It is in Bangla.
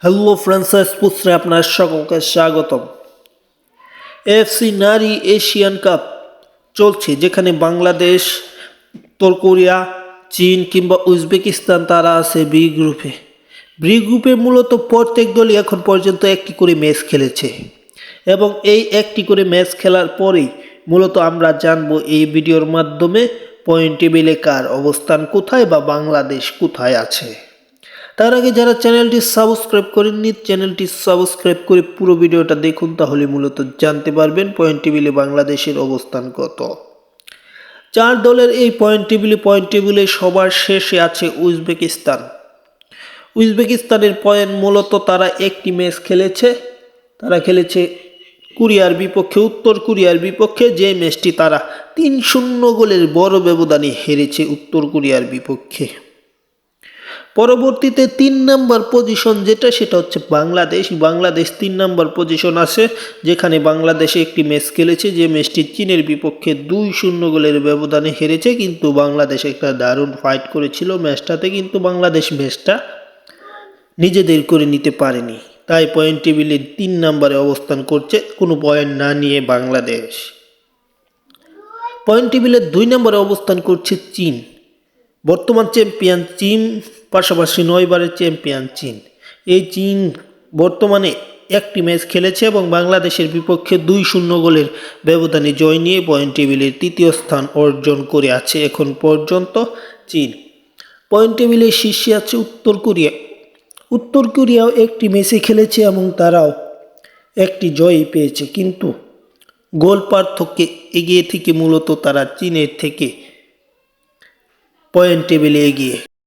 হ্যালো ফ্রান্সাইজ স্পোর্টসে আপনার সকলকে স্বাগতম। এএফসি নারী এশিয়ান কাপ চলছে, যেখানে বাংলাদেশ, উত্তর কোরিয়া, চীন কিংবা উজবেকিস্তান তারা আছে বি গ্রুপে। বি গ্রুপে মূলত প্রত্যেক দলই এখন পর্যন্ত একটি করে ম্যাচ খেলেছে এবং এই একটি করে ম্যাচ খেলার পরেই মূলত আমরা জানবো এই ভিডিওর মাধ্যমে পয়েন্ট টেবিলে কার অবস্থান কোথায় বা বাংলাদেশ কোথায় আছে। তার আগে যারা চ্যানেলটি সাবস্ক্রাইব করেননি, চ্যানেলটি সাবস্ক্রাইব করে পুরো ভিডিওটা দেখুন, তাহলে মূলত জানতে পারবেন পয়েন্ট টেবিলে বাংলাদেশের অবস্থান কত। 4 দলের এই পয়েন্ট টেবিলে সবার শেষে আছে উজবেকিস্তান। উজবেকিস্তানের পয়েন্ট মূলত তারা একটি ম্যাচ খেলেছে, তারা খেলেছে কোরিয়ার বিপক্ষে, উত্তর কোরিয়ার বিপক্ষে, যে ম্যাচটি তারা 3-0 গোলের বড় ব্যবধানে হেরেছে উত্তর কোরিয়ার বিপক্ষে। পরবর্তীতে 3 নম্বর পজিশন সেটা হচ্ছে বাংলাদেশ 3 নম্বর পজিশন আছে, যেখানে বাংলাদেশে একটি ম্যাচ খেলেছে, যে ম্যাচটি চীনের বিপক্ষে 2-0 গোলের ব্যবধানে হেরেছে। কিন্তু বাংলাদেশ একটা দারুণ ফাইট করেছিল ম্যাচটাতে, কিন্তু বাংলাদেশ ম্যাচটা নিজেদের করে নিতে পারেনি, তাই পয়েন্ট টেবিলে 3 নম্বরে অবস্থান করছে কোনো পয়েন্ট না নিয়ে বাংলাদেশ। পয়েন্ট টেবিলে 2 নম্বরে অবস্থান করছে চীন, বর্তমান চ্যাম্পিয়ন চীন, পাশাপাশি 9 বারের চ্যাম্পিয়ন চীন। এই চীন বর্তমানে একটি ম্যাচ খেলেছে এবং বাংলাদেশের বিপক্ষে 2-0 গোলের ব্যবধানে জয় নিয়ে পয়েন্ট টেবিলের 3য় স্থান অর্জন করে আছে এখন পর্যন্ত চীন। পয়েন্ট টেবিলের শীর্ষে আছে উত্তর কোরিয়াও একটি ম্যাচে খেলেছে এবং তারাও একটি জয়ই পেয়েছে, কিন্তু গোল পার্থক্যে এগিয়ে থেকে মূলত তারা চীনের থেকে পয়েন্ট টেবিলে এগিয়ে।